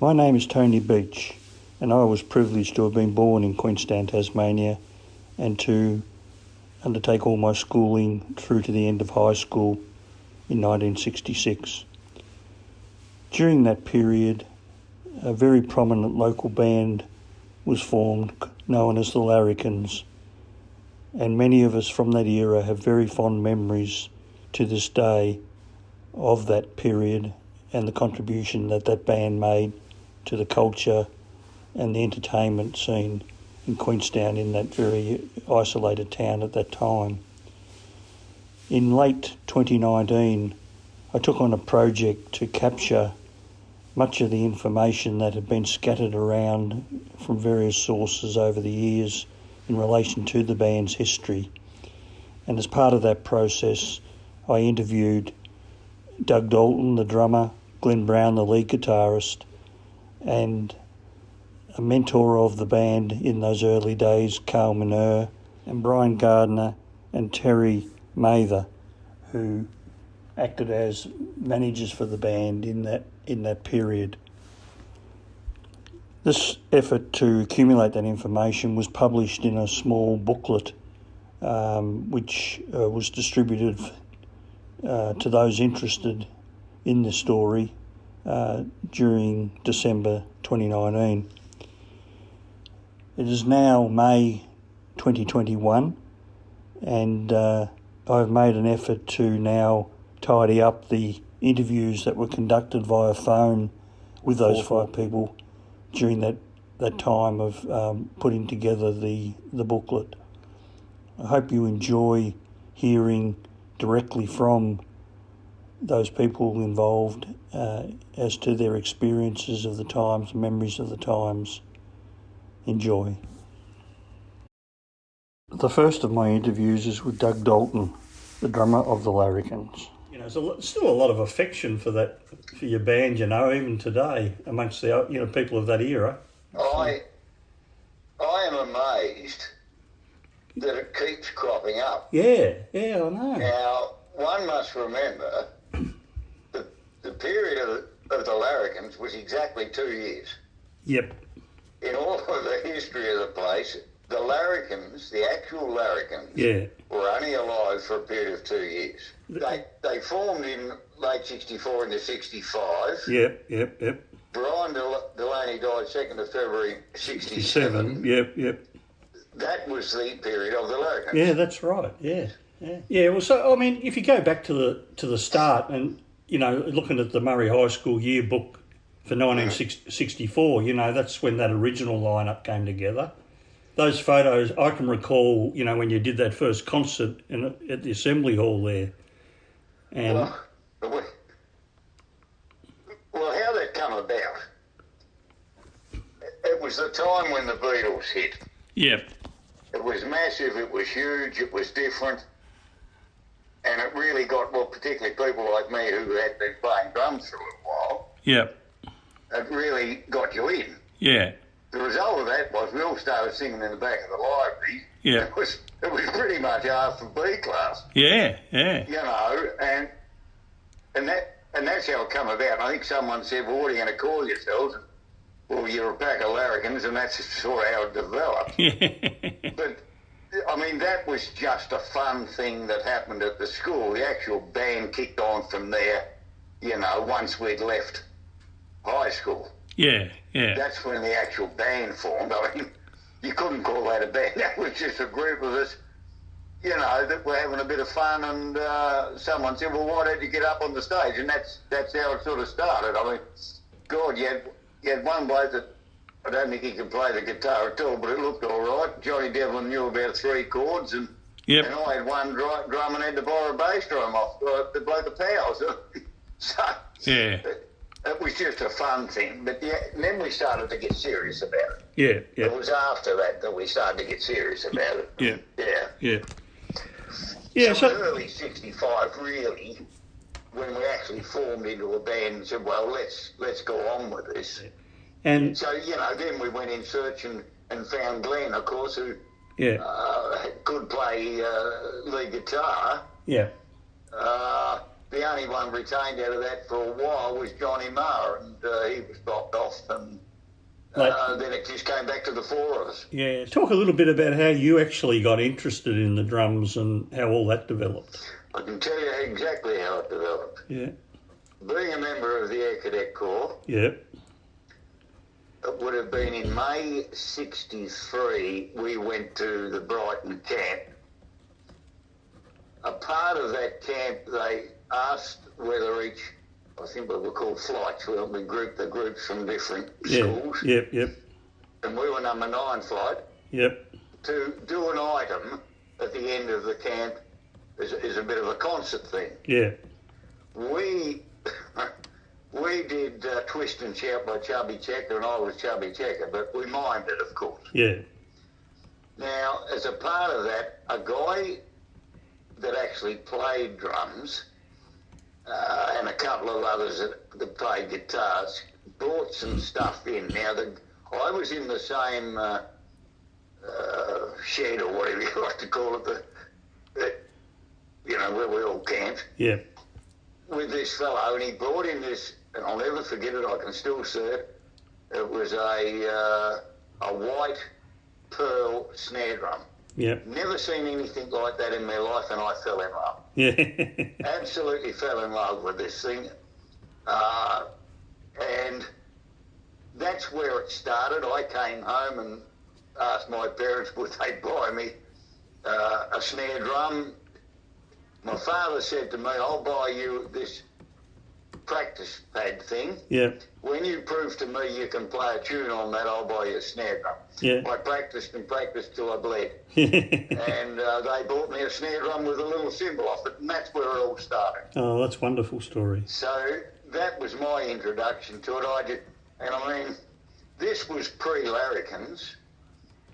My name is Tony Beach, and I was privileged to have been born in Queenstown, Tasmania, and to undertake all my schooling through to the end of high school in 1966. During that period, a very prominent local band was formed, known as the Larrikans, and many of us from that era have very fond memories to this day of that period and the contribution that that band made to the culture and the entertainment scene in Queenstown, in that very isolated town at that time. In late 2019, I took on a project to capture much of the information that had been scattered around from various sources over the years in relation to the band's history. And as part of that process, I interviewed Doug Dalton, the drummer, Glenn Brown, the lead guitarist, and a mentor of the band in those early days, Carl Mineur, and Brian Gardner and Terry Mather, who acted as managers for the band in that period. This effort to accumulate that information was published in a small booklet which was distributed to those interested in the story during December 2019. It is now May 2021, and I've made an effort to now tidy up the interviews that were conducted via phone with those five people during that time of putting together the booklet. I hope you enjoy hearing directly from those people involved as to their experiences of the times, memories of the times. Enjoy. The first of my interviews is with Doug Dalton, the drummer of the Larrikans. You know, there's still a lot of affection for your band, you know, even today amongst the people of that era. I am amazed that it keeps cropping up. Yeah, I know. Now, one must remember the period of the Larrikans was exactly 2 years. Yep. In all of the history of the place, the Larrikans, the actual Larrikans, were only alive for a period of 2 years. They formed in late 64 into 65. Yep. Brian Delaney died 2nd of February 67. Yep. That was the period of the Larrikans. Yeah, that's right. Yeah. Well, so I mean, if you go back to the start, and you know, looking at the Murray High School yearbook for 1964, you know, that's when that original lineup came together. Those photos, I can recall, you know, when you did that first concert at the Assembly Hall there. And well, how that come about? It was the time when the Beatles hit. Yep. It was massive, it was huge, it was different, and it really got, well, particularly people like me who had been playing drums for a little while. Yep. It really got you in. Yeah. The result of that was we all started singing in the back of the library. Yeah. It was pretty much half for B class. Yeah. You know, and that's how it come about. And I think someone said, well, what are you going to call yourselves? Well, you're a pack of Larrikans, and that's sort of how it developed. But, I mean, that was just a fun thing that happened at the school. The actual band kicked on from there, you know, once we'd left high school. Yeah. That's when the actual band formed. I mean, you couldn't call that a band. That was just a group of us, you know, that were having a bit of fun, and someone said, well, why don't you get up on the stage? And that's how it sort of started. I mean, God, you had one bloke that, I don't think he could play the guitar at all, but it looked all right. Johnny Devlin knew about 3 chords, and I had one drum and had to borrow a bass drum off the bloke of Powers. So it was just a fun thing. But and then we started to get serious about it. Yeah. It was after that we started to get serious about it. Yeah. So early 65, really, when we actually formed into a band and said, well, let's go on with this. Yeah. And so, you know, then we went in search and found Glenn, of course, who could play lead guitar. Yeah. The only one retained out of that for a while was Johnny Marr, and he was dropped off off, and then it just came back to the four of us. Yeah, talk a little bit about how you actually got interested in the drums and how all that developed. I can tell you exactly how it developed. Yeah. Being a member of the Air Cadet Corps, Yeah. it would have been in May '63, we went to the Brighton camp. A part of that camp, they asked whether each, I think what were called flights, where we grouped the groups from different schools. Yep. And we were number 9 flight. Yep. To do an item at the end of the camp is a bit of a concert thing. Yeah. We did Twist and Shout by Chubby Checker, and I was Chubby Checker, but we mimed it, of course. Yeah. Now, as a part of that, a guy that actually played drums and a couple of others that played guitars brought some stuff in. Now, I was in the same shed, or whatever you like to call it, where we all camped. Yeah. With this fellow, and he brought in this, and I'll never forget it, I can still see it. It was a white pearl snare drum. Yeah. Never seen anything like that in my life, and I fell in love. Yeah. Absolutely fell in love with this thing. And that's where it started. I came home and asked my parents would they buy me a snare drum. My father said to me, I'll buy you this practice pad thing. Yeah. When you prove to me you can play a tune on that, I'll buy you a snare drum. Yeah. I practiced and practiced till I bled. And they bought me a snare drum with a little cymbal off it, and that's where it all started. Oh, that's a wonderful story. So that was my introduction to it. This was pre-Larrikans.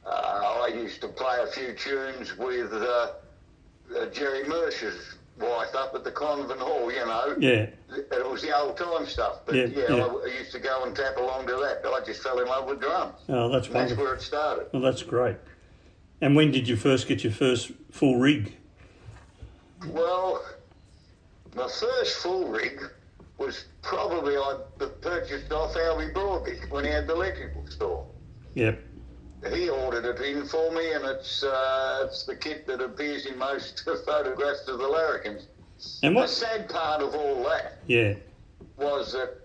I used to play a few tunes with Jerry Mercer's wife up at the Convent Hall, Yeah. It was the old time stuff. But Yeah. I used to go and tap along to that. I just fell in love with drums. Oh, that's wonderful. That's where it started. Well, that's great. And when did you first get your first full rig? Well, my first full rig was probably I purchased off Albie Broadby when he had the electrical store. Yep. He ordered it in for me, and it's the kit that appears in most photographs of the Larrikans. And The sad part of all that Yeah. was that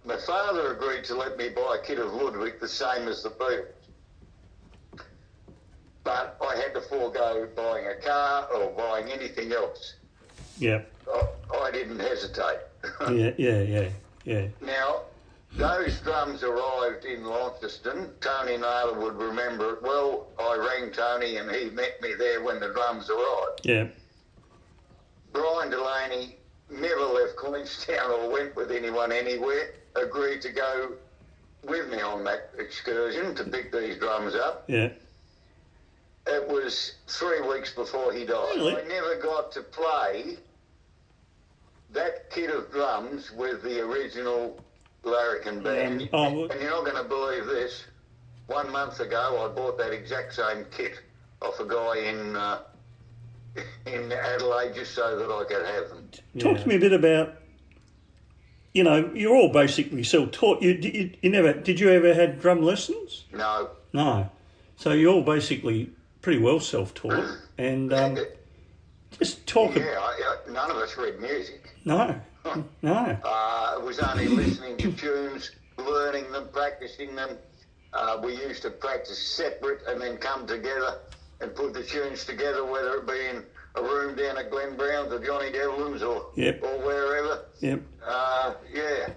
my father agreed to let me buy a kit of Ludwig the same as the Beatles. But I had to forego buying a car or buying anything else. Yeah. I didn't hesitate. Yeah. Now, those drums arrived in Launceston. Tony Naylor would remember it well. I rang Tony and he met me there when the drums arrived. Yeah. Brian Delaney never left Queenstown or went with anyone anywhere, agreed to go with me on that excursion to pick these drums up. Yeah. It was 3 weeks before he died. Really? I never got to play that kit of drums with the original Larrikan band. And you're not going to believe this. 1 month ago, I bought that exact same kit off a guy in Adelaide just so that I could have them. Talk to me a bit about, you're all basically self-taught. You never did you ever had drum lessons? No. No. So you're all basically pretty well self-taught. And just talk. None of us read music. No. No. It was only listening to tunes, learning them, practicing them. We used to practice separate and then come together and put the tunes together, whether it be in a room down at Glen Brown's or Johnny Devlin's or wherever. Yep. Yeah.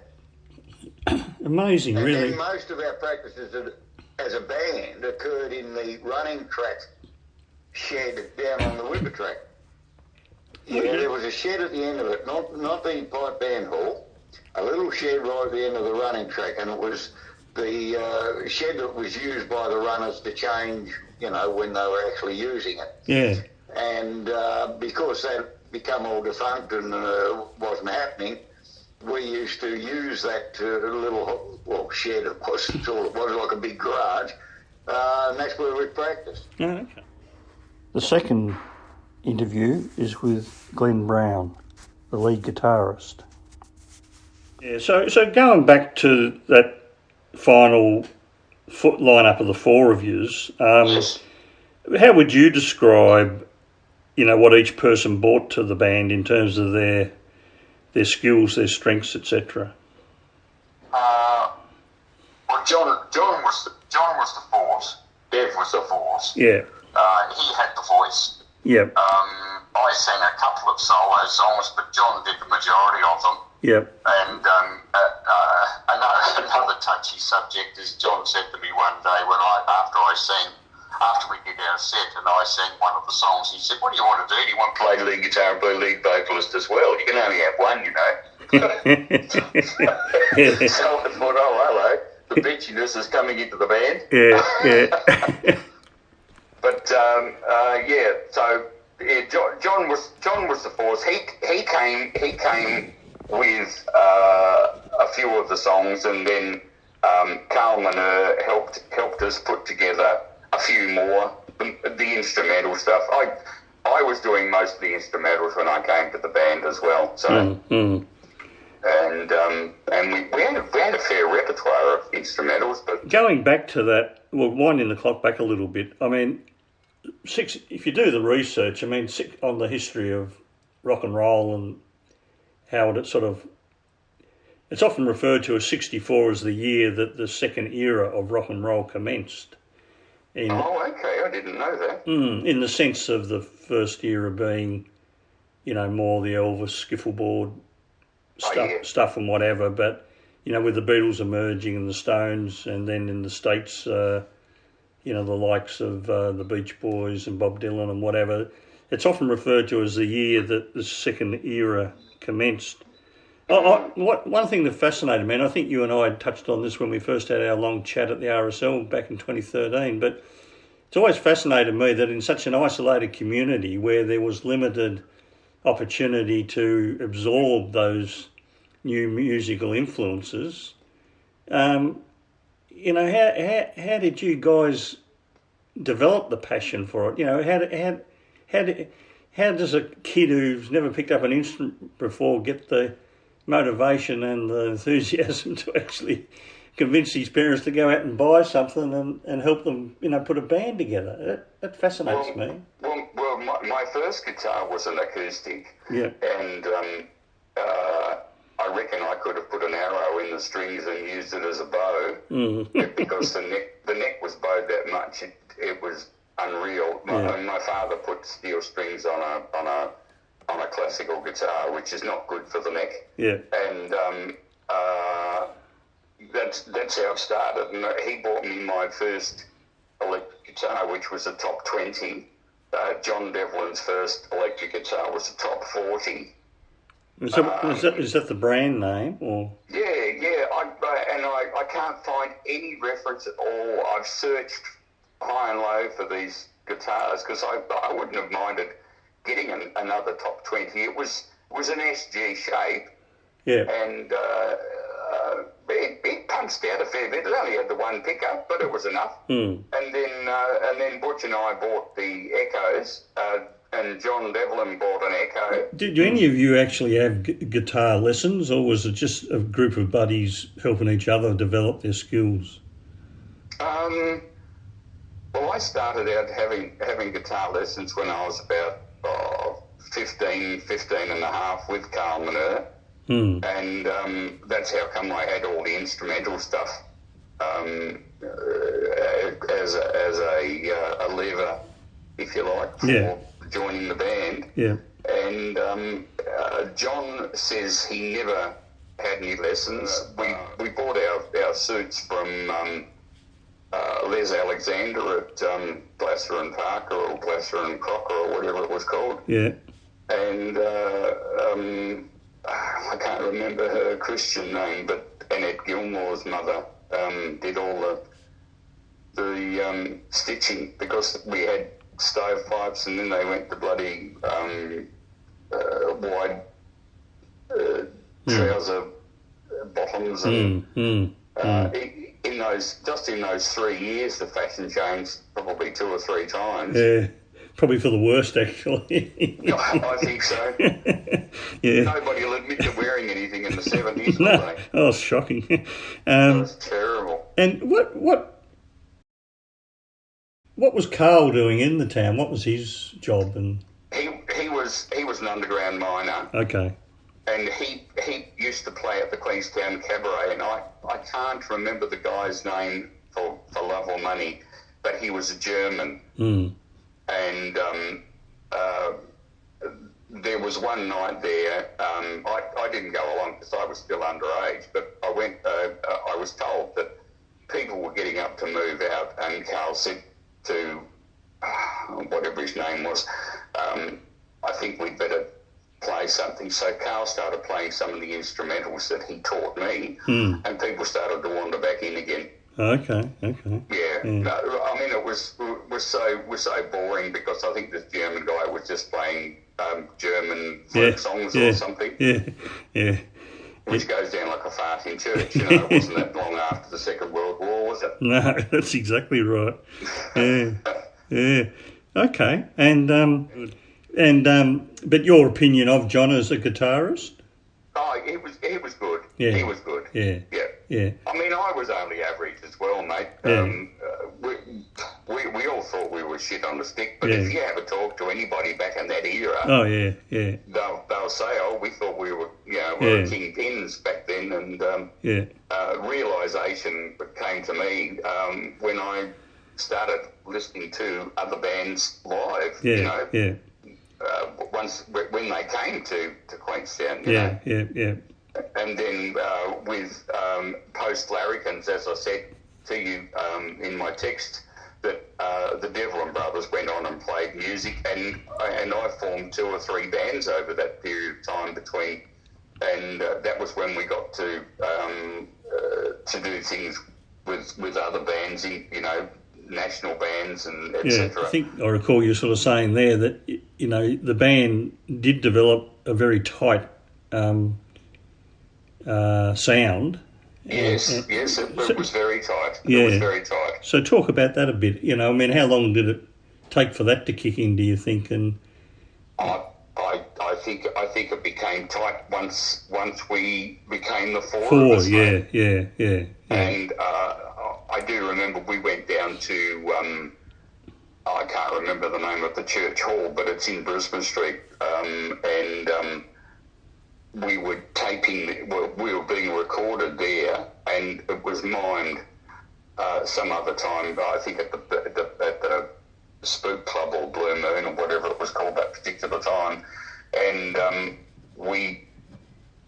Amazing, and really. And most of our practices as a band occurred in the running track shed down on the Whipper track. Yeah, there was a shed at the end of it, not the pipe band hall, a little shed right at the end of the running track, and it was the shed that was used by the runners to change, when they were actually using it. Yeah. And because that become all defunct and wasn't happening, we used to use that little shed. It wasn't all. It was like a big garage, and that's where we practiced. Oh, okay. The second interview is with Glenn Brown, the lead guitarist. Yeah. So going back to that final lineup of the four of yous, Yes. how would you describe, what each person brought to the band in terms of their skills, their strengths, etc.? Well, John was the force. Dev was the force. Yeah. He had the voice. Yep. I sang a couple of solo songs, but John did the majority of them. Yep. And another touchy subject is John said to me one day after we did our set and I sang one of the songs, he said, "What do you want to do? Do you want to play lead guitar and be lead vocalist as well? You can only have one, So I thought, oh, hello, the bitchiness is coming into the band. Yeah. But John was the force. He came with a few of the songs, and then Carl Manur helped us put together a few more. The instrumental stuff. I was doing most of the instrumentals when I came to the band as well. So. And we had a fair repertoire of instrumentals. But going back to that, winding the clock back a little bit, I mean, if you do the research, on the history of rock and roll and how it's often referred to as 64 as the year that the second era of rock and roll commenced. Okay, I didn't know that. In the sense of the first era being, more the Elvis skiffleboard stuff and whatever, but with the Beatles emerging and the Stones, and then in the States, the likes of the Beach Boys and Bob Dylan and whatever, it's often referred to as the year that the second era commenced. One thing that fascinated me, and I think you and I had touched on this when we first had our long chat at the RSL back in 2013, but it's always fascinated me that in such an isolated community where there was limited opportunity to absorb those new musical influences, how did you guys develop the passion for it? How does a kid who's never picked up an instrument before get the motivation and the enthusiasm to actually convince his parents to go out and buy something and help them, put a band together? That fascinates me. Well, my first guitar was an acoustic. Yeah. And I reckon I could have put an arrow in the strings and used it as a bow because the neck was bowed that much. It was unreal. My father put steel strings on a classical guitar, which is not good for the neck. Yeah. And that's how it started. And he bought me my first electric guitar, which was a top 20. John Devlin's first electric guitar was a top 40. Is that the brand name? Or? Yeah. I can't find any reference at all. I've searched high and low for these guitars because I wouldn't have minded getting another top 20. It was an SG shape. Yeah. And it punched out a fair bit. It only had the one pickup, but it was enough. And then Butch and I bought the Echoes, and John Devlin bought an Echo. Did any of you actually have guitar lessons, or was it just a group of buddies helping each other develop their skills? Well, I started out having guitar lessons when I was about 15 and a half with Carl Manur. And that's how come I had all the instrumental stuff as a lever, if you like, for joining the band. Yeah. And John says he never had any lessons. We bought our suits from Les Alexander at Glasser and Parker or Glasser and Crocker or whatever it was called. Yeah. And I can't remember her Christian name, but Annette Gilmore's mother did all the stitching because we had stovepipes and then they went to bloody wide trouser bottoms and in those 3 years the fashion changed probably 2 or 3 times. Yeah. Probably for the worst, actually. I think so. Yeah. Nobody will admit to wearing anything in the 70s, no. will they? Oh, it's shocking. It was terrible. And what was Carl doing in the town? What was his job? And he was an underground miner. Okay. And he used to play at the Queenstown Cabaret, and I can't remember the guy's name for love or money, but he was a German. And there was one night there, I didn't go along because I was still underage, but I went, I was told that people were getting up to move out, and Carl said to, whatever his name was, I think we'd better play something. So Carl started playing some of the instrumentals that he taught me, and people started to wander back in again. Okay. Yeah. No, I mean, it was so boring because I think this German guy was just playing German folk songs or something. Yeah. Which goes down like a fart in church. It wasn't that long after the Second World War, was it? No, that's exactly right. Yeah. Okay. But your opinion of John as a guitarist? Oh, he was good. Yeah. He was good. Yeah. I mean, I was only average as well, mate. We all thought we were shit on the stick, but if you ever talk to anybody back in that era, they'll say, "Oh, we thought we were, kingpins back then." And realization came to me when I started listening to other bands live. Once when they came to Queenstown, Yeah. And then with post Larrikans, as I said to you in my text, that the Devlin brothers went on and played music, and I formed 2 or 3 bands over that period of time between, and that was when we got to do things with other bands, national bands and etc. I think I recall you sort of saying there that the band did develop a very tight sound. Yes, it was very tight. It was very tight. So talk about that a bit. How long did it take for that to kick in, do you think? And I think it became tight once we became the four of us. Yeah. And I do remember we went down to I can't remember the name of the church hall, but it's in Brisbane Street, and we were taping. We were being recorded there, and it was mimed some other time. I think at the Spook Club or Blue Moon or whatever it was called that particular time, and we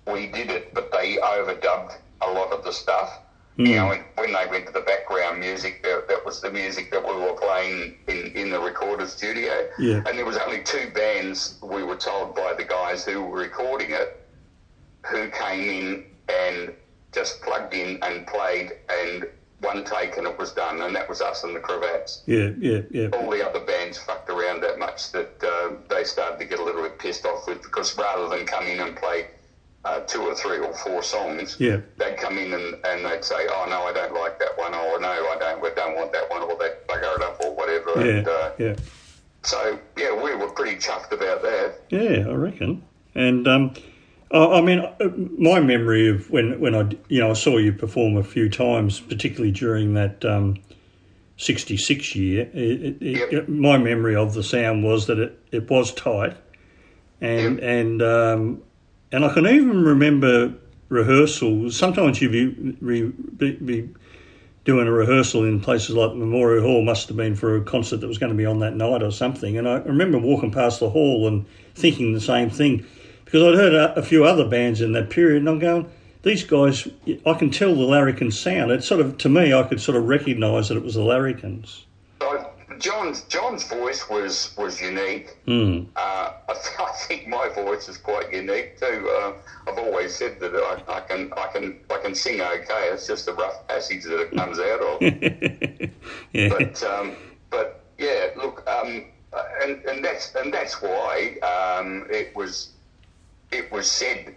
did it, but they overdubbed a lot of the stuff. And when they went to the background music, that was the music that we were playing in the recorded studio. Yeah. And there was only 2 bands, we were told by the guys who were recording it, who came in and just plugged in and played, and one take and it was done, and that was us and the Cravats. Yeah. All the other bands fucked around that much that they started to get a little bit pissed off with, because rather than come in and play 2 or 3 or 4 songs, they'd come in and they'd say, "Oh no, I don't like that one," or "No, we don't want that one," or they'd bugger it up or whatever. So we were pretty chuffed about that. Yeah, I reckon. And I mean, my memory of when I saw you perform a few times, particularly during that 66 year, my memory of the sound was that it was tight, and I can even remember rehearsals. Sometimes you'd be doing a rehearsal in places like Memorial Hall, must have been for a concert that was going to be on that night or something. And I remember walking past the hall and thinking the same thing, because I'd heard a few other bands in that period, and I'm going, these guys, I can tell the Larrikans sound. It's sort of, to me, I could sort of recognise that it was the Larrikans. John's voice was unique. I think my voice is quite unique too. I've always said that I can sing okay. It's just a rough passage that it comes out of. But yeah, look, and that's why it was said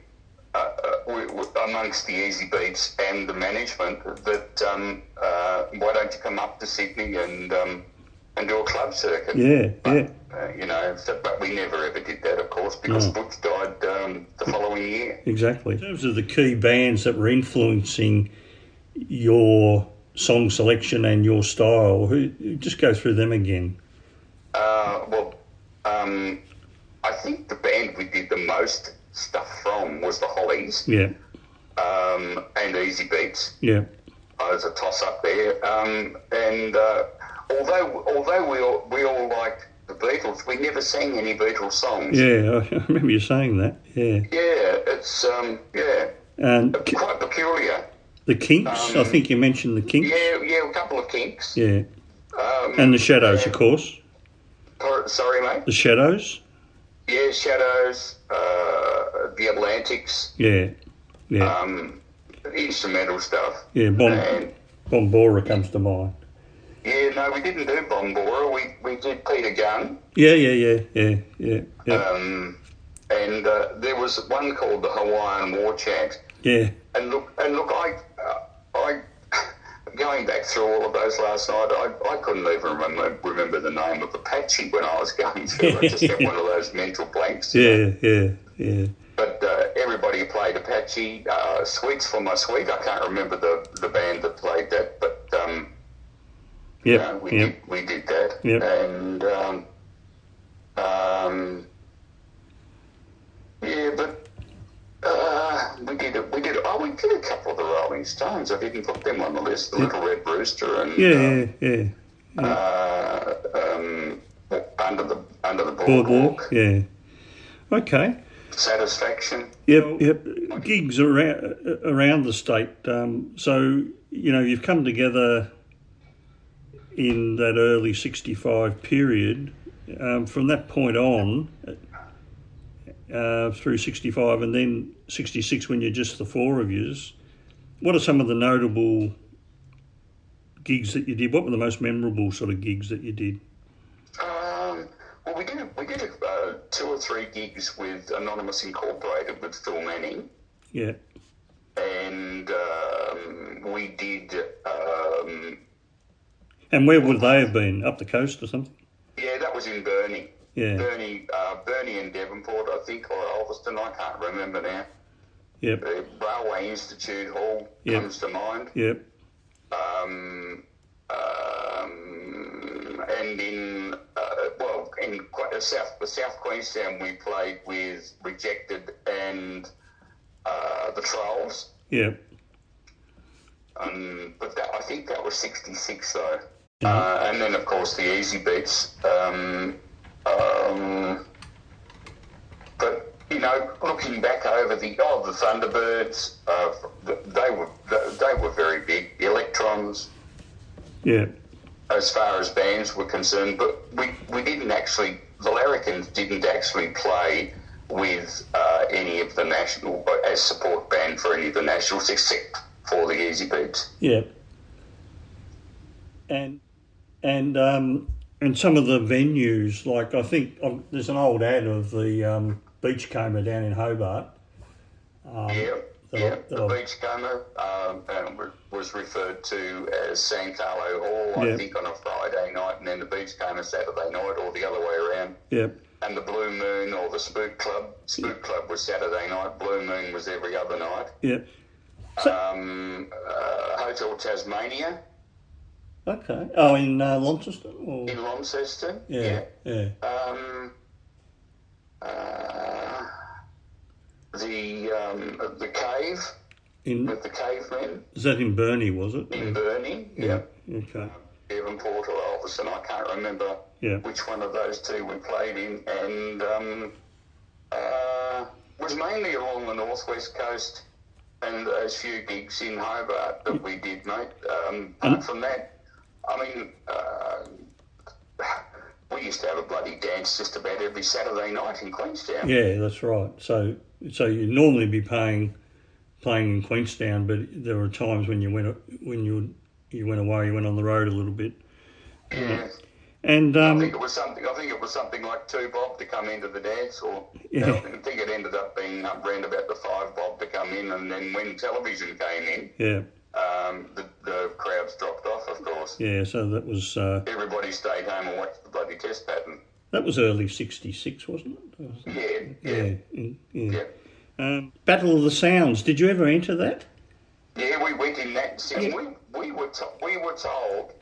amongst the Easy Beats and the management that why don't you come up to Sydney and do a club circuit? But we never ever did that, of course, because Butch died the following year. Exactly. In terms of the key bands that were influencing your song selection and your style. Just go through them again. I think the band we did the most stuff from was the Hollies. Yeah. And Easy Beats. Yeah. There's a toss up there. Although we all liked the Beatles, we never sang any Beatles songs. Yeah, I remember you saying that. Yeah. Yeah, it's And quite peculiar. the Kinks. I think you mentioned the Kinks. Yeah, a couple of Kinks. Yeah. And the Shadows, of course. Sorry, mate. The Shadows. Yeah, Shadows. The Atlantics. Yeah. Instrumental stuff. Yeah, Bombora comes to mind. Yeah, no, we didn't do Bombora. We did Peter Gunn. Yeah. And there was one called the Hawaiian War Chant. Yeah. And look, I going back through all of those last night, I couldn't even remember the name of Apache when I was going through. I just had one of those mental blanks. Yeah. But everybody played Apache. Sweets for My Sweet. I can't remember the band that played that, but we did that. Yep. And we did a couple of the Rolling Stones. I didn't put them on the list. The Little Red Rooster and Under the Boardwalk. Yeah. Okay. Satisfaction. Yep. Gigs around the state. So you've come together in that early '65 period. From that point on, through '65 and then '66 when you're just the four of yous, what are some of the notable gigs that you did? What were the most memorable sort of gigs that you did? Well, we did 2 or 3 gigs with Anonymous Incorporated with Phil Manning. Yeah. And we did... and where would they have been? Up the coast or something? Yeah, that was in Burnie. Yeah. Burnie and Devonport, I think, or Ulverston, I can't remember now. Yep. The Railway Institute Hall comes to mind. Yep. And in South Queenstown, we played with Rejected and the Trolls. Yep. But I think that was '66 though. And then of course the Easy Beats. But looking back over the Thunderbirds, they were very big. The Electrons. Yeah. As far as bands were concerned, but we didn't actually. The Larrikans didn't actually play with any of the national as support band for any of the nationals except for the Easy Beats. Yeah. And some of the venues, like I think there's an old ad of the Beachcomber down in Hobart. The Beachcomber was referred to as San Carlo Hall, I think, on a Friday night, and then the Beachcomber Saturday night, or the other way around. Yep. And the Blue Moon or the Spook Club. Spook Club was Saturday night, Blue Moon was every other night. Yep. Hotel Tasmania. Okay. Oh, in Launceston? Or? In Launceston, yeah. The Cave with the Cavemen. Is that in Burnie, was it? In Burnie, yeah. Okay. Devonport or Ulverston, I can't remember which one of those two we played in, and was mainly along the northwest coast, and those few gigs in Hobart that we did, mate. Apart from that, I mean, we used to have a bloody dance just about every Saturday night in Queenstown. Yeah, that's right. So you'd normally be playing in Queenstown, but there were times when you went away, you went on the road a little bit. Yeah. And I think it was something like 2 bob to come into the dance, or I think it ended up being round about the 5 bob to come in, and then when television came in, the crowds dropped off, of course. Yeah, so that was everybody stayed home and watched the bloody test pattern. That was early '66, wasn't it? Yeah. Battle of the Sounds. Did you ever enter that? Yeah, we went in that See, we were told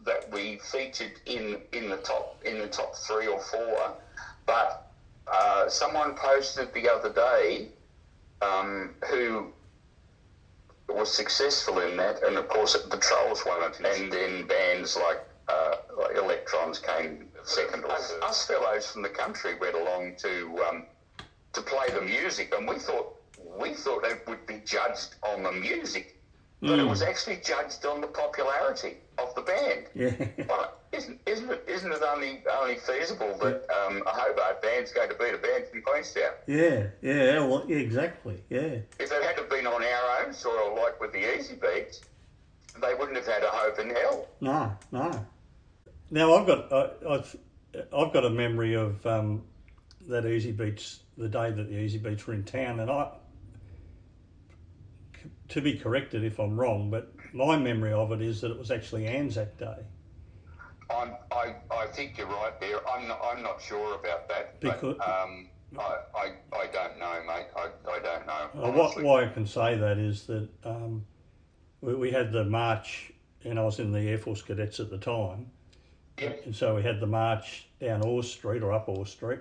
that we featured in the top 3 or 4, but someone posted the other day who was successful in that, and of course the Trolls won it, and then bands like Electrons came second. Us fellows from the country went along to play the music, and we thought it would be judged on the music, but it was actually judged on the popularity of the band. Yeah. Well, isn't it only feasible that a Hobart band's going to beat a band from Queenstown? Yeah, well, yeah, exactly, yeah. If it had been on our own soil, like with the Easy Beats, they wouldn't have had a hope in hell. No. Now I've got a memory of that Easy Beats, the day that the Easy Beats were in town, and to be corrected if I'm wrong, but my memory of it is that it was actually Anzac Day. I think you're right there. I'm not sure about that. Because I don't know, mate. I don't know. Why I can say that is that we had the march, and I was in the Air Force Cadets at the time. Yep. And so we had the march down Orr Street or up Orr Street,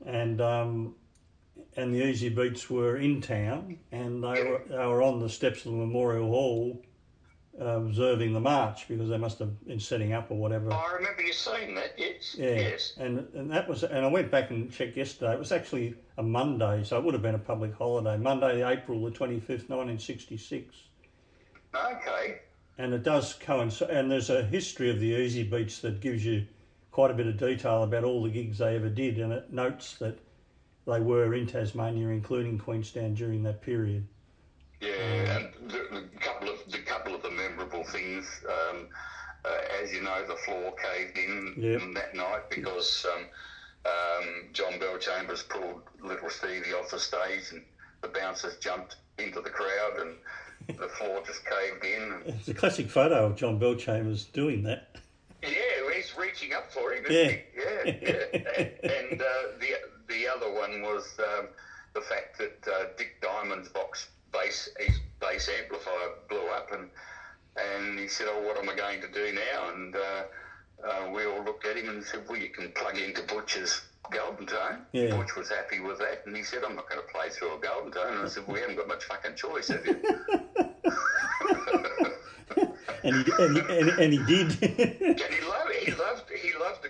and the Easy Beats were in town, and they were on the steps of the Memorial Hall observing the march, because they must have been setting up or whatever. I remember you saying that. Yes. Yeah. Yes. And that was, and I went back and checked yesterday. It was actually a Monday, so it would have been a public holiday. Monday, April the 25th, 1966. Okay. And it does coincide, and there's a history of the Easy Beats that gives you quite a bit of detail about all the gigs they ever did, and it notes that they were in Tasmania, including Queenstown, during that period. Yeah, and the couple of the memorable things, as you know, the floor caved in that night because John Bellchambers pulled Little Stevie off the stage, and the bouncers jumped into the crowd, and the floor just caved in. It's a classic photo of John Bellchambers doing that. Yeah, he's reaching up for him, isn't he? Yeah. And the other one was the fact that Dick Diamond's his bass amplifier blew up, and he said, "Oh, what am I going to do now?" And we all looked at him and said, "Well, you can plug into Butch's Golden Tone." Yeah. Butch was happy with that, and he said, "I'm not going to play through a Golden Tone." And I said, "Well, we haven't got much fucking choice, have you?" And he did. And he loved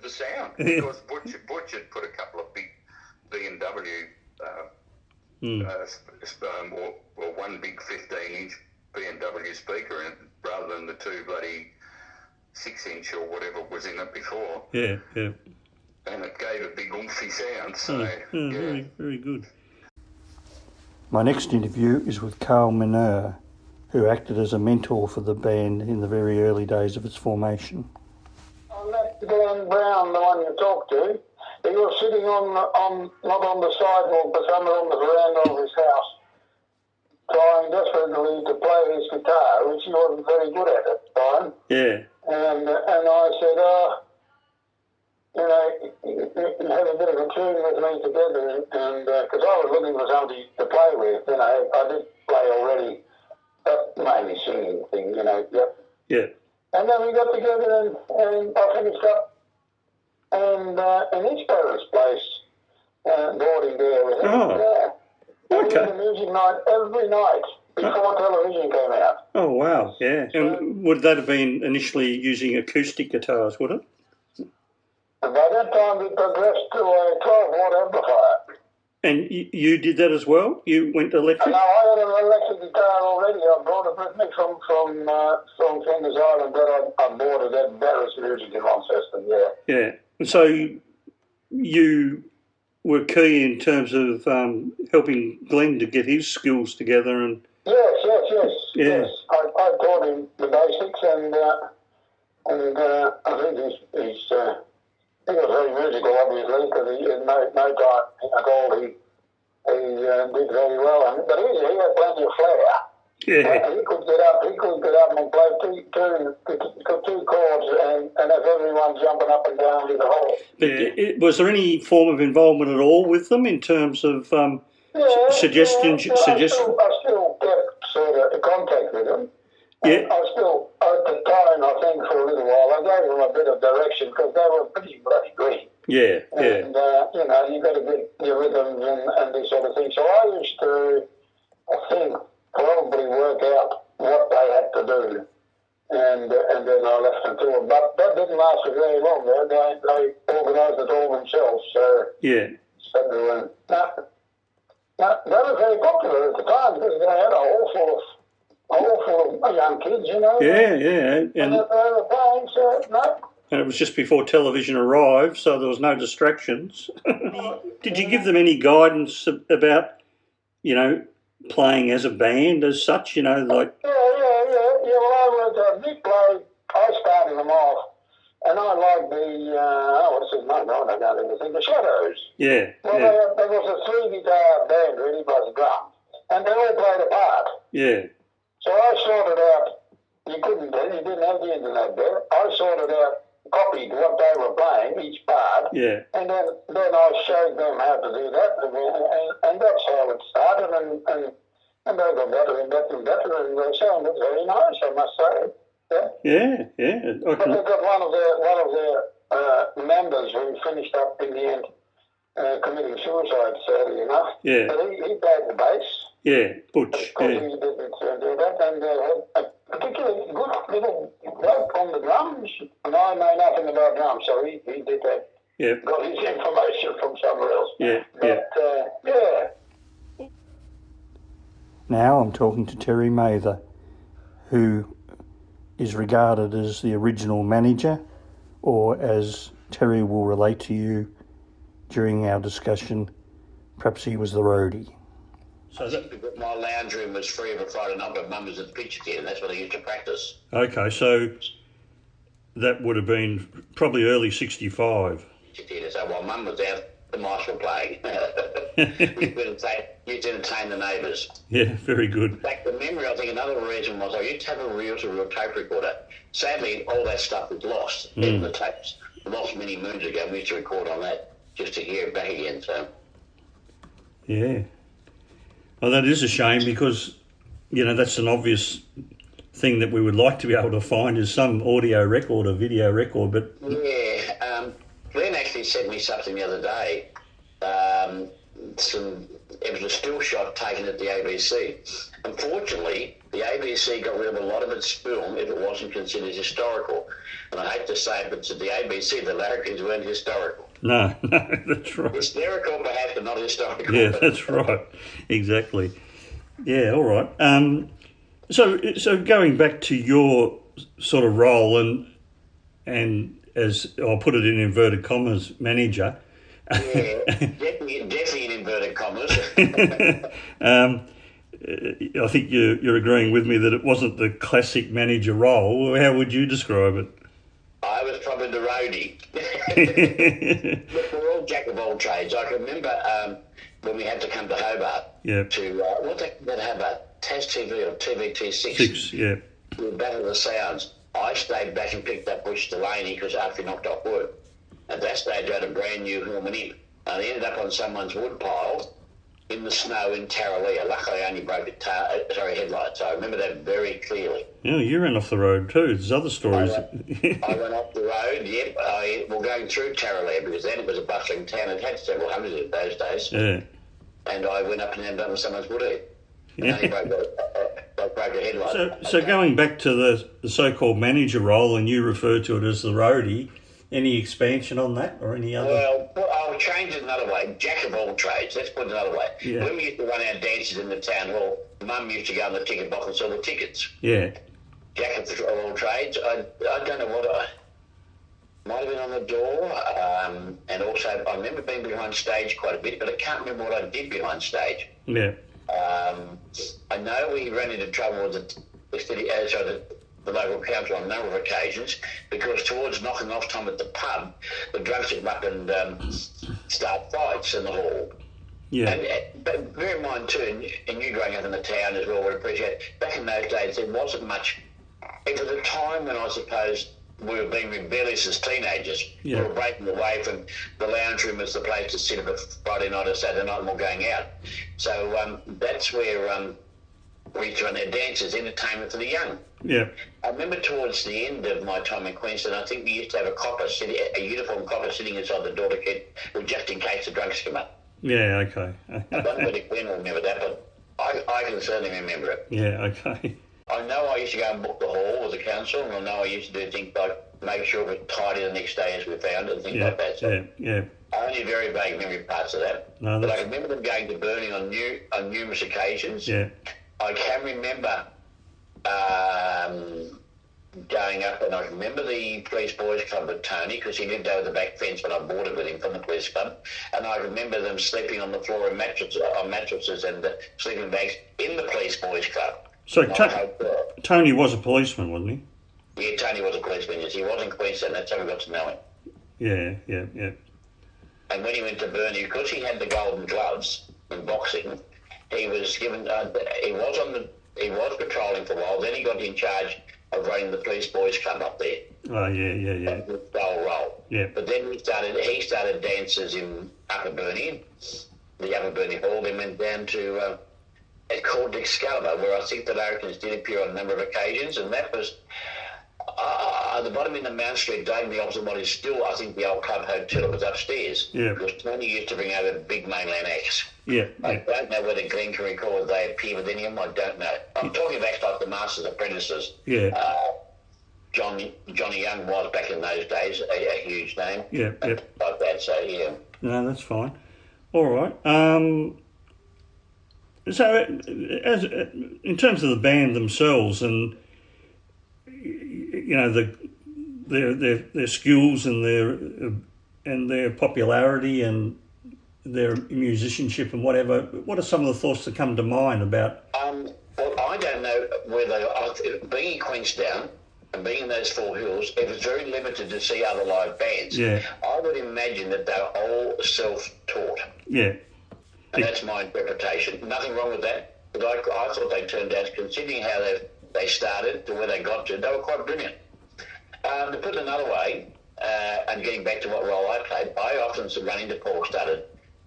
the sound, because Butch had put a couple of big B&W or one big 15-inch B&W speaker in it, rather than the 2 bloody 6-inch or whatever was in it before. Yeah. And it gave a big oomphy sound. So very, very good. My next interview is with Carl Mineur, who acted as a mentor for the band in the very early days of its formation. I met Dan Brown, the one you talked to. He was sitting not on the sidewalk, but somewhere on the veranda of his house, trying desperately to play his guitar, which he wasn't very good at the time. Yeah. And I said, you have a bit of a tune with me together, and because I was looking for somebody to play with, I did play already, but mainly singing thing, yep. Yeah. And then we got together and I finished up and in his parents' place, boarding there with him. Oh. And we Okay. had a music night every night before television came out. Oh, wow, yeah. And would that have been initially using acoustic guitars, would it? And by that time we progressed to a 12-watt amplifier. And you did that as well? You went electric? No, I had an electric guitar already. I brought it with me from Flinders Island, but I bought it at Barris Music in Launceston, yeah. Yeah. And so you were key in terms of helping Glenn to get his skills together and... Yes. Yeah. Yes. I taught him the basics, and I think he was very musical, obviously, because he had no time at all. He did very well, but he had plenty of flair. Yeah. He could get up and play two chords and have everyone jumping up and down in the hole. But was there any form of involvement at all with them in terms of suggestions? I still kept sort of contact with them. Yeah. I still, at the time, I think for a little while, I gave them a bit of direction because they were pretty bloody green. Yeah, yeah. And, you've got to get your rhythms and this sort of thing. So I used to, I think, probably work out what they had to do. And then I left them to them. But that didn't last for very long. They organised it all themselves. So, Yeah. They were very popular at the time because they had a hall full of young kids, Yeah, yeah. And they were playing, so no. And it was just before television arrived, so there was no distractions. Did you give them any guidance about, playing as a band as such, like... Yeah. Well, I started them off, and I liked what's his name? I don't even think, the Shadows. Yeah, Well, yeah. there was a three-guitar band really by the drum, and they all played a part. Yeah. So I sorted out, you didn't have the internet there, I sorted out, copied what they were playing, each part, Yeah. and then I showed them how to do that, and that's how it started, and they got better and better and better, and they sounded very nice, I must say. Yeah. Yeah. But they got one of their members who finished up in the end committing suicide, sadly enough. Yeah. But he played the bass. Yeah, Butch. Because Yeah. he didn't do that, and had a particularly good little bloke on the drums, and I know nothing about drums, so he did that. Yeah. Got his information from somewhere else. Yeah. But, yeah. Now I'm talking to Terry Mather, who is regarded as the original manager, or as Terry will relate to you during our discussion, perhaps he was the roadie. So my lounge room was free of a Friday night, but Mum was at the picture theatre, and that's what I used to practice. Okay, so that would have been probably early 65. Picture theatre. So while Mum was out, the mice were playing. You used to entertain the neighbours. Yeah, very good. In fact, the memory, I think another reason was I used to have a reel-to-reel tape recorder. Sadly, all that stuff was lost, even the tapes. Lost many moons ago. We used to record on that just to hear it back again. So, yeah. Well, that is a shame because, that's an obvious thing that we would like to be able to find is some audio record or video record, but... Yeah, Glenn actually sent me something the other day. It was a still shot taken at the ABC. Unfortunately, the ABC got rid of a lot of its film if it wasn't considered historical. And I hate to say it, but to the ABC, the Larrikans weren't historical. No, that's right. Hysterical perhaps, but not historical. Yeah, that's right. Exactly. Yeah, all right. So going back to your sort of role and as I'll put it in inverted commas, manager. Yeah, definitely in inverted commas. I think you're agreeing with me that it wasn't the classic manager role. How would you describe it? I was probably the roadie. Look, we're all jack of all trades. I can remember when we had to come to Hobart to, what they call that Hobart? TAS TV or TVT6? 6, yeah. We were Battle the Sounds. I stayed back and picked up Bush Delaney because after he knocked off work. At that stage, I had a brand new helmet in. And I ended up on someone's wood pile in the snow in Tarraleah. Luckily, I only broke headlights. So I remember that very clearly. Yeah, you ran off the road too. There's other stories. I went off the road, going through Tarraleah because then it was a bustling town. It had several hundred in those days. Yeah. And I went up and ended up on someone's wood head. Yeah. And I broke a headlight. So going back to the so-called manager role, and you referred to it as the roadie, any expansion on that or any other? Well, I'll change it another way. Jack of all trades. Let's put it another way. Yeah. When we used to run our dances in the town hall, Mum used to go in the ticket box and sell the tickets. Yeah. Jack of all trades. I don't know what I might have been on the door, and also I remember being behind stage quite a bit, but I can't remember what I did behind stage. Yeah. I know we ran into trouble with the local council on a number of occasions because towards knocking off time at the pub, the drunks would come up and start fights in the hall. Yeah. But bear in mind too, and you growing up in the town as well would appreciate, back in those days there wasn't much. It was a time when I suppose we were being rebellious as teenagers. Yeah. We were breaking away from the lounge room as the place to sit on a Friday night or Saturday night and we're going out. So that's where we used to run our dances, entertainment for the young. Yeah. I remember towards the end of my time in Queenstown, I think we used to have a uniform copper sitting inside the door to keep, just in case the drunks come up. Yeah, okay. I don't know if Glenn will remember that, but I can certainly remember it. Yeah, okay. I know I used to go and book the hall with the council, and I know I used to do things like make sure it was tidy the next day as we found it and things like that. So yeah. only very vague memory parts of that. No, but I can remember them going to burning on numerous occasions. Yeah. I can remember going up, and I remember the police boys club with Tony, because he lived over the back fence when I boarded with him from the police club, and I remember them sleeping on the floor in mattresses and sleeping bags in the police boys club. So Tony was a policeman, wasn't he? Yeah, Tony was a policeman. Yes, he was in Queenstown. That's how we got to know him. Yeah. And when he went to Burnie, because he had the golden gloves in boxing, he was given. He was patrolling for a while. Then he got in charge of running the police boys club up there. Oh yeah. Role. Yeah. But then he started dances in Upper Burnie, the Upper Burnie Hall. Then went down to it's called Excalibur, where I think the Larrikans did appear on a number of occasions, and that was at the bottom in the Mount Street, directly opposite what is still, I think, the old club hotel. It was upstairs. Yeah. Because Tony used to bring over big mainland acts. Yeah. I don't know whether Glenn can recall whether they appear with any of them. I don't know. I'm talking about like the Masters Apprentices. Yeah. Johnny Young was back in those days a huge name. Yeah. Like that. So yeah. No, that's fine. All right. So, as in terms of the band themselves, and you know their skills and their popularity and their musicianship and whatever, what are some of the thoughts that come to mind about? Well, I don't know whether being in Queenstown and being in those four hills, it was very limited to see other live bands. Yeah. I would imagine that they're all self-taught. Yeah. And that's my interpretation. Nothing wrong with that. But I thought they turned out, considering how they started to where they got to, they were quite brilliant. To put it another way, and getting back to what role I played, I often run into Paul Studdard,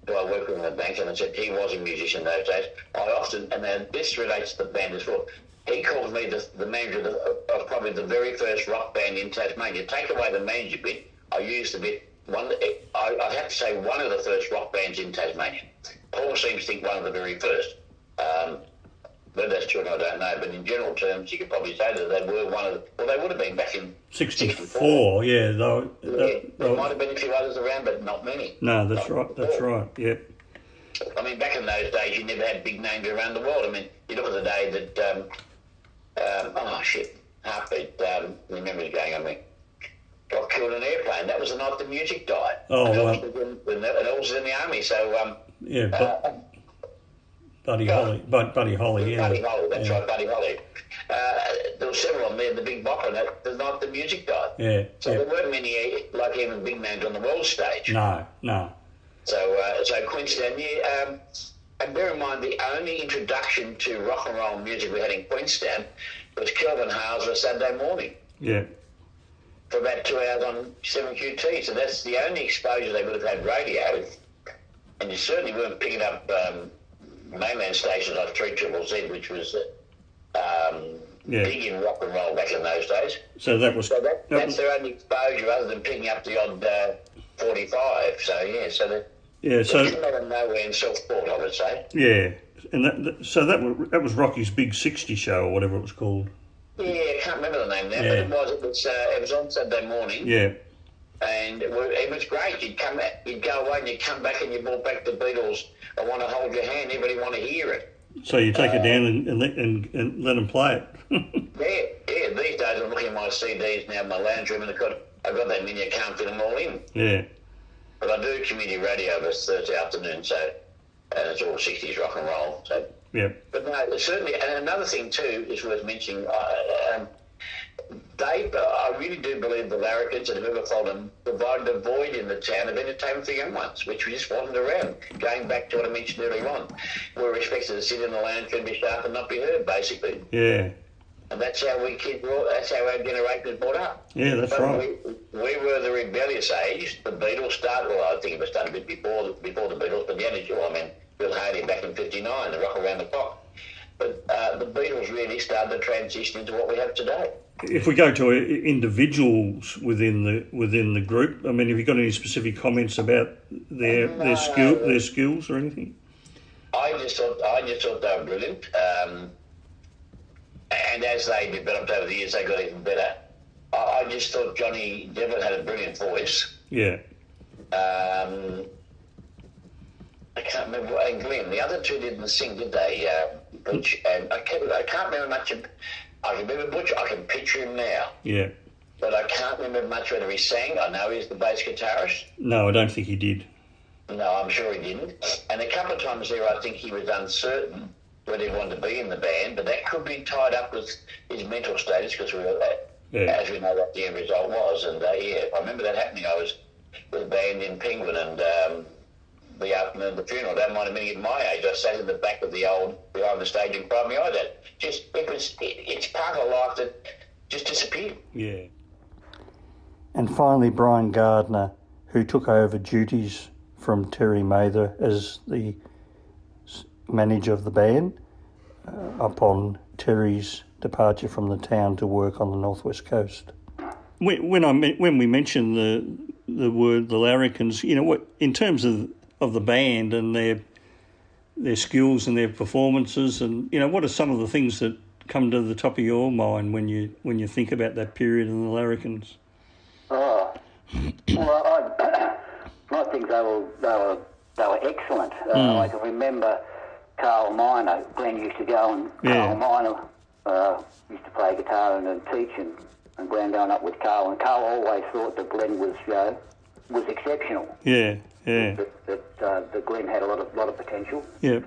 who I worked with in the bank, and I said he was a musician those days. I often, and then this relates to the band as well, he called me the manager of probably the very first rock band in Tasmania. Take away the manager bit, I used the bit, I have to say one of the first rock bands in Tasmania. Paul seems to think one of the very first. Whether that's true or not, I don't know, but in general terms, you could probably say that they were one of the, well, they would have been back in 64, yeah. There might have been a few others around, but not many. No, that's right, yeah. I mean, back in those days, you never had big names around the world. I mean, you look at the day that, Heartbeat, the memory's going on me, got killed in an airplane. That was the night the music died. Oh, and Elvis was in the army, so... Buddy Holly, yeah. Buddy Holly, that's right, Buddy Holly. There were several of them there, the Big Bopper, and the night the music died. Yeah. So there weren't many, like even big names on the world stage. No. So Queenstown, and bear in mind, the only introduction to rock and roll music we had in Queenstown was Kelvin Hauser Saturday morning. Yeah. For about 2 hours on 7QT. So that's the only exposure they would have had radio. And you certainly weren't picking up mainland stations like 3ZZZ, which was big in rock and roll back in those days. So that's their only exposure other than picking up the odd 45. So, yeah, so they came out of nowhere in self-taught, I would say. Yeah, and that was Rocky's Big 60 show or whatever it was called. Yeah, I can't remember the name now, but it was on Saturday morning. Yeah. And it was great. You'd go away and you'd come back and you brought back the Beatles. I Want to Hold Your Hand. Everybody want to hear it. So you take it down and let them play it. yeah. These days I'm looking at my CDs now in my lounge room and I've got that many, I can't fit them all in. Yeah. But I do community radio every Thursday afternoon, and it's all 60s rock and roll. So. Yeah. But no, certainly, and another thing too is worth mentioning. I really do believe the Larrikans and whoever followed them provided a void in the town of entertainment for young ones, which just wasn't around. Going back to what I mentioned earlier on, we were expected to sit in the lounge and be sharp and not be heard, basically. Yeah. And that's how that's how our generation was brought up. Yeah, that's right. We were the rebellious age. The Beatles started, I think it was done a bit before the Beatles, but the only I mean, Bill Haley back in 59, the Rock Around the Clock. But the Beatles really started to transition into what we have today. If we go to individuals within the group, I mean, have you got any specific comments about their skills or anything? I just thought they were brilliant, and as they developed over the years, they got even better. I just thought Johnny Devlin had a brilliant voice. Yeah. I can't remember. And Glenn, the other two didn't sing, did they? Butch and I can't remember much. I can remember Butch. I can picture him now. Yeah. But I can't remember much whether he sang. I know he's the bass guitarist. No, I don't think he did. No, I'm sure he didn't. And a couple of times there, I think he was uncertain whether he wanted to be in the band, but that could be tied up with his mental status, because as we know what the end result was. And I remember that happening. I was with a band in Penguin, and the afternoon of the funeral, that might have been at my age. I sat in the back of behind the stage and cried my eyes out. It's part of life that just disappeared. Yeah. And finally, Brian Gardner, who took over duties from Terry Mather as the manager of the band upon Terry's departure from the town to work on the northwest coast. When we mention the word the Larrikans, what in terms of the band and their skills and their performances, and what are some of the things that come to the top of your mind when you think about that period in the Larrikans? Oh, well, I think they were excellent. I can remember Carl Minor. Glenn used to go and Carl Minor used to play guitar and teach, and Glenn going up with Carl. And Carl always thought that Glenn was exceptional. Yeah, yeah. That Glenn had a lot of potential. Yeah.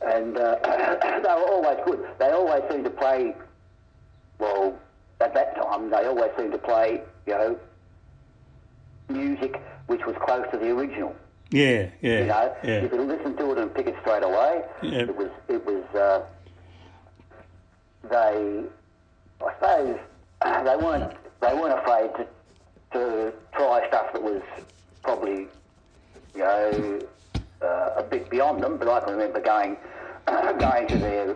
And they were always good. They always seemed to play. Well, at that time, they always seemed to play, music which was close to the original. Yeah, yeah. You could listen to it and pick it straight away. Yeah. It was. I suppose, they weren't afraid to try stuff that was probably, a bit beyond them. But I can remember going to their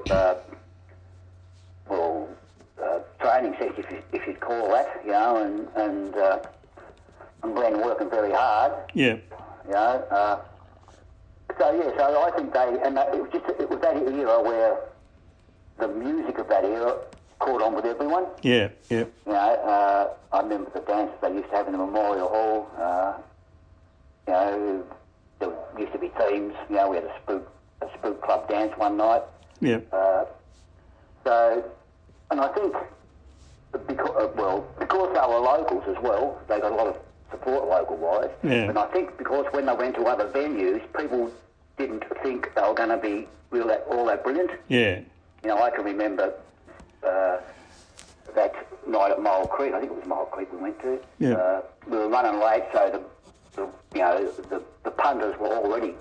training session, if you'd call that, and Glenn working very hard. Yeah. So I think it was that era where the music of that era caught on with everyone. Yeah, yeah. I remember the dances they used to have in the Memorial Hall. There used to be teams. We had a spook club dance one night. Yeah. And I think because they were locals as well, they got a lot of support local-wise. Yeah. And I think because when they went to other venues, people didn't think they were going to be all that brilliant. Yeah. I can remember that night at Mole Creek. I think it was Mole Creek we went to. Yeah. We were running late, so the punters were already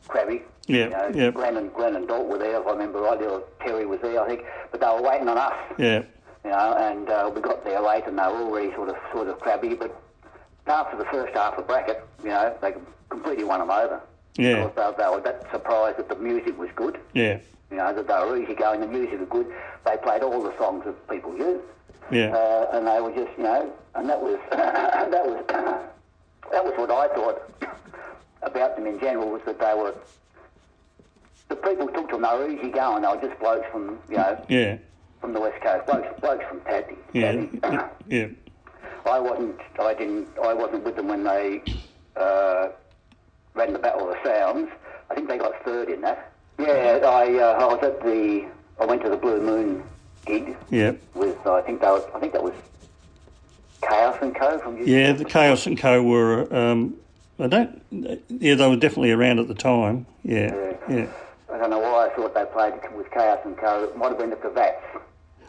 crabby. Yeah. Yeah. Glenn and Dalt were there, if I remember rightly, or Terry was there, I think. But they were waiting on us. Yeah. And we got there late, and they were already sort of crabby. But after the first half of bracket, they completely won them over. Yeah. Because they were that surprised that the music was good. Yeah. That they were easy going, the music was good. They played all the songs that people used. Yeah. And they were just, and that was that was what I thought about them in general, was that they were, the people took to them, they were easy going. They were just blokes from, Yeah. from the West Coast, blokes from Tassie. Yeah. Yeah. I wasn't with them when they ran the Battle of the Sounds. I think they got third in that. Yeah, I went to the Blue Moon gig. Yeah. With I think that was Chaos and Co. from New Yeah, the Chaos and Co. were they were definitely around at the time. Yeah. Yeah. I don't know why I thought they played with Chaos and Co. It might have been the Cravats.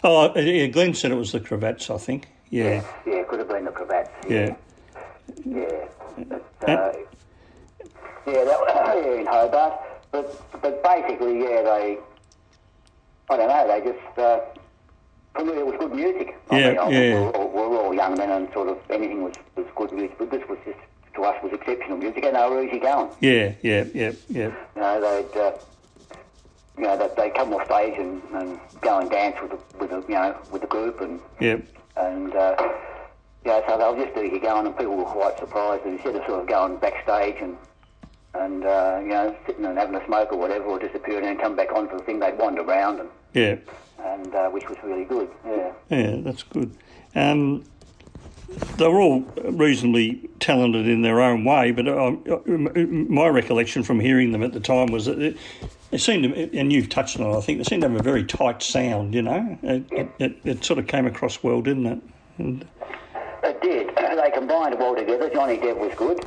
Oh, yeah, Glenn said it was the Cravats, I think. Yeah. Yeah, it could have been the Cravats. Yeah. Yeah. But, in Hobart. But basically, they just, for me it was good music. We're all young men and sort of anything was good music, but this was just, to us, was exceptional music, and they were easy going. Yeah. They'd, that they come off stage and go and dance with the group and so they'll just do going, and people were quite surprised that instead of sort of going backstage and sitting and having a smoke or whatever, or disappearing and then come back onto the thing, they'd wander around and which was really good. Yeah, that's good. They were all reasonably talented in their own way, but my recollection from hearing them at the time was that it seemed to, and you've touched on it, I think, they seemed to have a very tight sound, It sort of came across well, didn't it? And it did. They combined well together. Johnny Depp was good.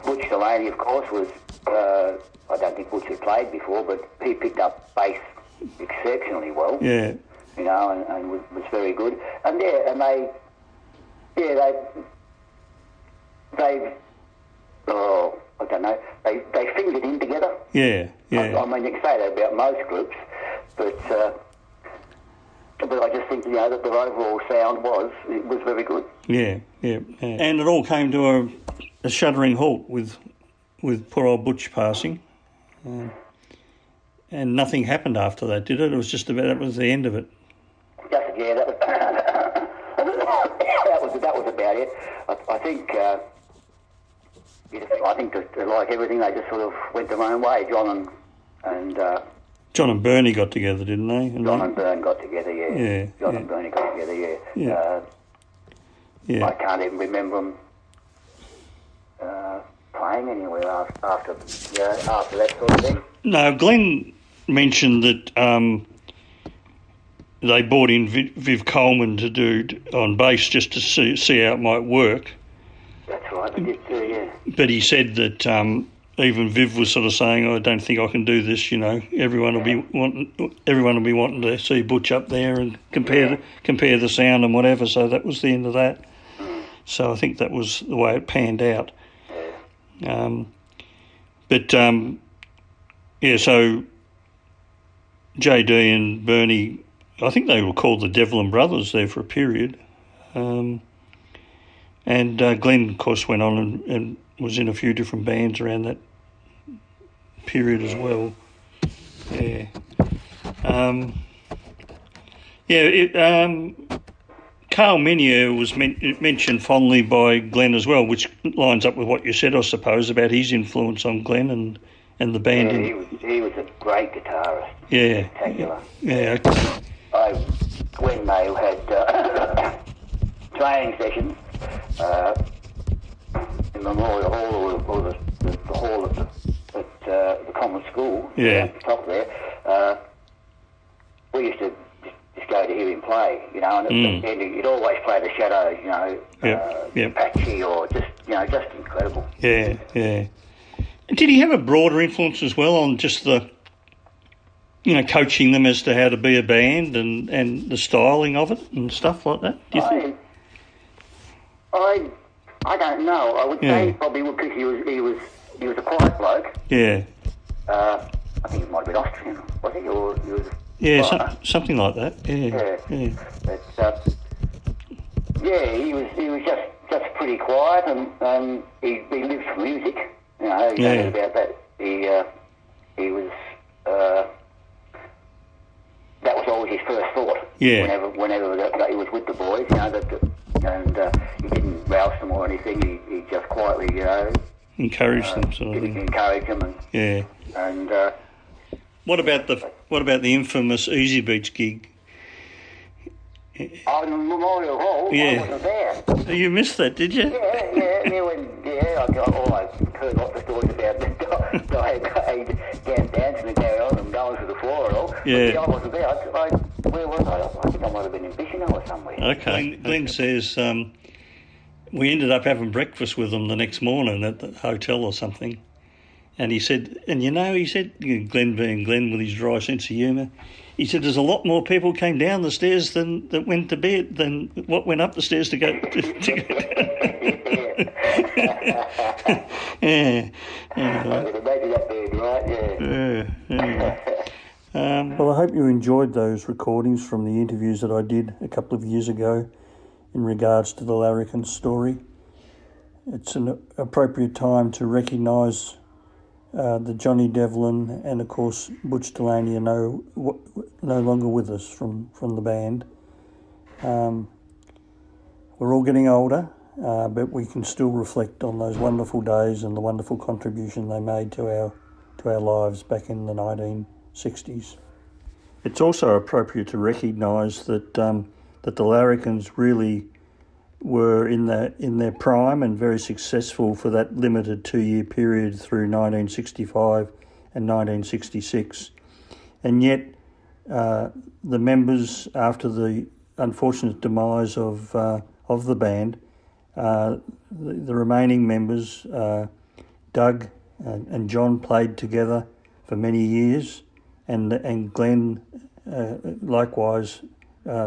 Butch Delaney, of course, was... I don't think Butch had played before, but he picked up bass exceptionally well. Yeah. And was very good. And they I don't know, they fingered in together. Yeah. I mean, you can say that about most groups, but I just think, that their overall sound was very good. Yeah. And it all came to a shuddering halt with poor old Butch passing. And nothing happened after that, did it? It was just that was the end of it. That was about it. I think that, like everything, they just sort of went their own way. John and Bernie got together, didn't they? John and Bern got together, yeah. John and Bernie got together, yeah. I can't even remember them playing anywhere after that sort of thing. No, Glenn mentioned that they brought in Viv Coleman to do on bass just to see how it might work. That's right, they did too, yeah. But he said that even Viv was sort of saying, I don't think I can do this, Everyone will be wanting to see Butch up there and compare the sound and whatever, so that was the end of that. So I think that was the way it panned out. So JD and Bernie, I think they were called the Devlin Brothers there for a period. And Glenn, of course, went on and was in a few different bands around that period as well. Yeah. Carl Menier was mentioned fondly by Glenn as well, which lines up with what you said, I suppose, about his influence on Glenn and the band. Yeah, he was a great guitarist. Yeah. Spectacular. Yeah. When they had training sessions in Memorial Hall or the hall at the common school, at the top there, we used to just go to hear him play, and you'd always play the Shadows, Apache, or just incredible. Yeah. Did he have a broader influence as well on just the, coaching them as to how to be a band and the styling of it and stuff like that? Do you think? I don't know. I would say probably because he was a quiet bloke. Yeah. I think he might have been Austrian, was he? Or he was something like that. Yeah. But, he was just pretty quiet, and he lived for music. About that. He was. That was always his first thought. Yeah. Whenever he was with the boys, and he didn't rouse them or anything. He just quietly, encouraged them, sort of thing. Encourage them, and what about the infamous Easy Beach gig? Oh, in Memorial Hall. I wasn't there. You missed that, did you? I've heard lots of stories about the guy dancing and carry on and going to the floor and all. Yeah. But I wasn't there. Where was I? I think I might have been in Bishano or somewhere. Okay. Glenn says we ended up having breakfast with them the next morning at the hotel or something. And he said, Glenn being Glenn with his dry sense of humour, he said there's a lot more people came down the stairs that went to bed than what went up the stairs to go down. Yeah. I can imagine that being right, yeah. Well, I hope you enjoyed those recordings from the interviews that I did a couple of years ago in regards to the Larrikans story. It's an appropriate time to recognise the Johnny Devlin and of course Butch Delaney are no longer with us from the band. We're all getting older, but we can still reflect on those wonderful days and the wonderful contribution they made to our lives back in the 1960s. It's also appropriate to recognise that the Larrikans really were in their prime and very successful for that limited 2-year period through 1965 and 1966. And yet the members, after the unfortunate demise of the band, the remaining members, Doug and John, played together for many years, and Glenn likewise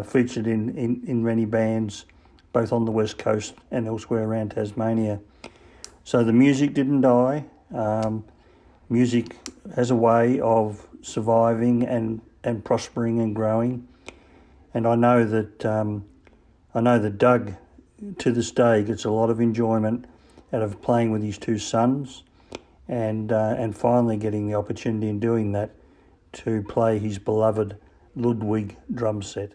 featured in many bands, both on the West Coast and elsewhere around Tasmania. So the music didn't die. Music has a way of surviving and prospering and growing. And I know that Doug, to this day, gets a lot of enjoyment out of playing with his two sons, and finally getting the opportunity in doing that to play his beloved Ludwig drum set.